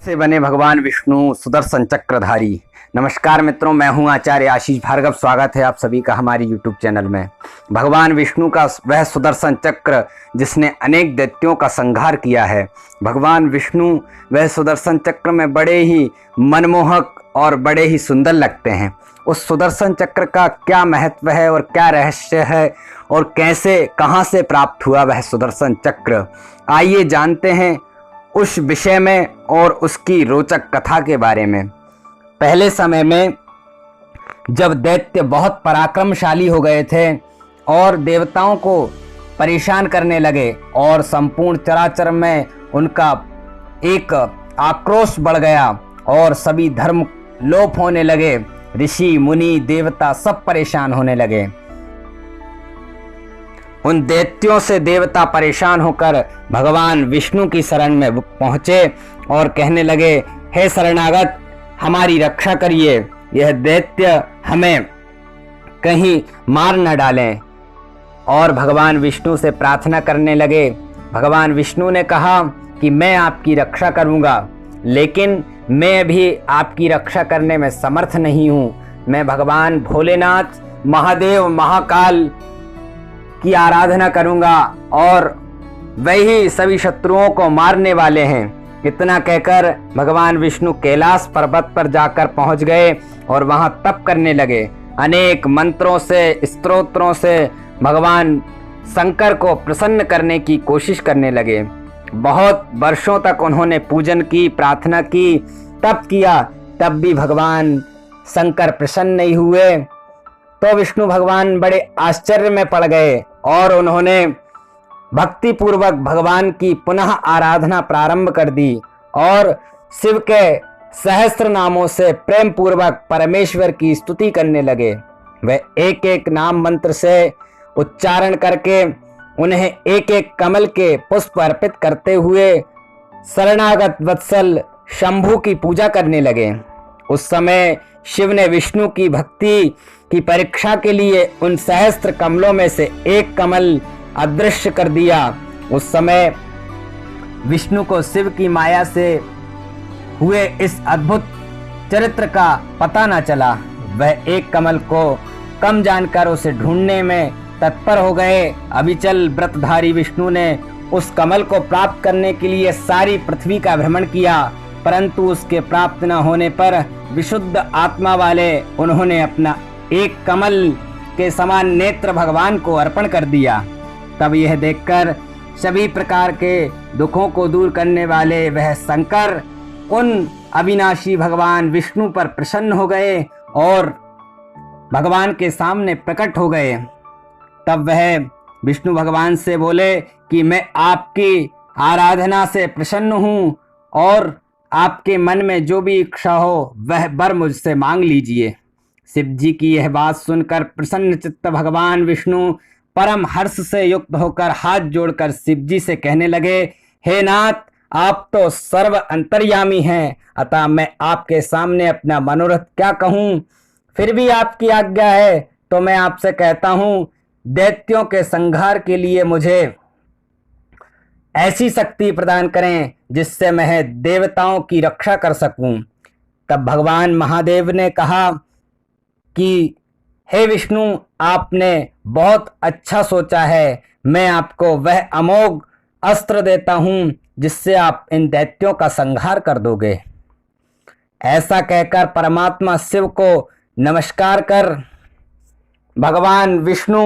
से बने भगवान विष्णु सुदर्शन चक्रधारी। नमस्कार मित्रों, मैं हूं आचार्य आशीष भार्गव। स्वागत है आप सभी का हमारी YouTube चैनल में। भगवान विष्णु का वह सुदर्शन चक्र जिसने अनेक दैत्यों का संहार किया है। भगवान विष्णु वह सुदर्शन चक्र में बड़े ही मनमोहक और बड़े ही सुंदर लगते हैं। उस सुदर्शन चक्र का क्या महत्व है और क्या रहस्य है और कैसे कहाँ से प्राप्त हुआ वह सुदर्शन चक्र, आइए जानते हैं उस विषय में और उसकी रोचक कथा के बारे में। पहले समय में जब दैत्य बहुत पराक्रमशाली हो गए थे और देवताओं को परेशान करने लगे और संपूर्ण चराचर में उनका एक आक्रोश बढ़ गया और सभी धर्म लोप होने लगे, ऋषि मुनि देवता सब परेशान होने लगे। उन दैत्यों से देवता परेशान होकर भगवान विष्णु की शरण में पहुंचे और कहने लगे, हे शरणागत, हमारी रक्षा करिए, यह दैत्य हमें कहीं मार न डालें। और भगवान विष्णु से प्रार्थना करने लगे। भगवान विष्णु ने कहा कि मैं आपकी रक्षा करूंगा, लेकिन मैं अभी आपकी रक्षा करने में समर्थ नहीं हूँ। मैं भगवान भोलेनाथ, महादेव, महाकाल की आराधना करूंगा और वही सभी शत्रुओं को मारने वाले हैं। इतना कहकर भगवान विष्णु कैलाश पर्वत पर जाकर पहुंच गए और वहां तप करने लगे। अनेक मंत्रों से, स्तोत्रों से भगवान शंकर को प्रसन्न करने की कोशिश करने लगे। बहुत वर्षों तक उन्होंने पूजन की, प्रार्थना की, तप किया, तब भी भगवान शंकर प्रसन्न नहीं हुए। तो विष्णु भगवान बड़े आश्चर्य में पड़ गए और उन्होंने भक्ति पूर्वक भगवान की पुनः आराधना प्रारंभ कर दी और शिव के सहस्त्र नामों से प्रेम पूर्वक परमेश्वर की स्तुति करने लगे। वे एक एक नाम मंत्र से उच्चारण करके उन्हें एक एक कमल के पुष्प अर्पित करते हुए शरणागत वत्सल शंभु की पूजा करने लगे। उस समय शिव ने विष्णु की भक्ति की परीक्षा के लिए उन सहस्त्र कमलों में से एक कमल अदृश्य कर दिया। उस समय विष्णु को शिव की माया से हुए इस अद्भुत चरित्र का पता न चला। वह एक कमल को कम जानकर उसे ढूंढने में तत्पर हो गए। अविचल व्रतधारी विष्णु ने उस कमल को प्राप्त करने के लिए सारी पृथ्वी का भ्रमण किया, परंतु उसके प्राप्त न होने पर विशुद्ध आत्मा वाले उन्होंने अपना एक कमल के समान नेत्र भगवान को अर्पण कर दिया। तब यह देखकर सभी प्रकार के दुखों को दूर करने वाले वह शंकर उन अविनाशी भगवान विष्णु पर प्रसन्न हो गए और भगवान के सामने प्रकट हो गए। तब वह विष्णु भगवान से बोले कि मैं आपकी आराधना से प्रसन्न हूँ और आपके मन में जो भी इच्छा हो वह वर मुझसे मांग लीजिए। शिव जी की यह बात सुनकर प्रसन्न चित्त भगवान विष्णु परम हर्ष से युक्त होकर हाथ जोड़कर शिव जी से कहने लगे, हे नाथ, आप तो सर्व अंतर्यामी हैं, अतः मैं आपके सामने अपना मनोरथ क्या कहूँ। फिर भी आपकी आज्ञा है तो मैं आपसे कहता हूँ, दैत्यों के संहार के लिए मुझे ऐसी शक्ति प्रदान करें जिससे मैं देवताओं की रक्षा कर सकूं। तब भगवान महादेव ने कहा कि हे विष्णु, आपने बहुत अच्छा सोचा है। मैं आपको वह अमोघ अस्त्र देता हूं जिससे आप इन दैत्यों का संहार कर दोगे। ऐसा कहकर परमात्मा शिव को नमस्कार कर भगवान विष्णु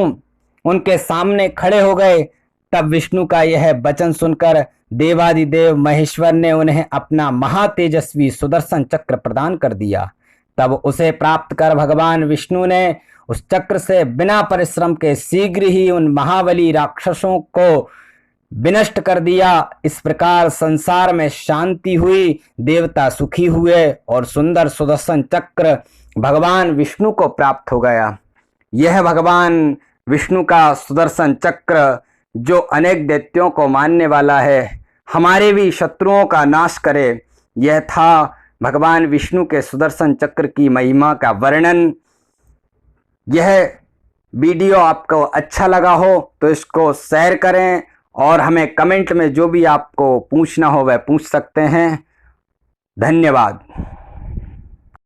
उनके सामने खड़े हो गए। तब विष्णु का यह वचन सुनकर देवादिदेव महेश्वर ने उन्हें अपना महातेजस्वी सुदर्शन चक्र प्रदान कर दिया। तब उसे प्राप्त कर भगवान विष्णु ने उस चक्र से बिना परिश्रम के शीघ्र ही उन महाबली राक्षसों को विनष्ट कर दिया। इस प्रकार संसार में शांति हुई, देवता सुखी हुए और सुंदर सुदर्शन चक्र भगवान विष्णु को प्राप्त हो गया। यह भगवान विष्णु का सुदर्शन चक्र जो अनेक दैत्यों को मारने वाला है, हमारे भी शत्रुओं का नाश करे, यह था भगवान विष्णु के सुदर्शन चक्र की महिमा का वर्णन। यह वीडियो आपको अच्छा लगा हो तो इसको शेयर करें और हमें कमेंट में जो भी आपको पूछना हो वह पूछ सकते हैं। धन्यवाद।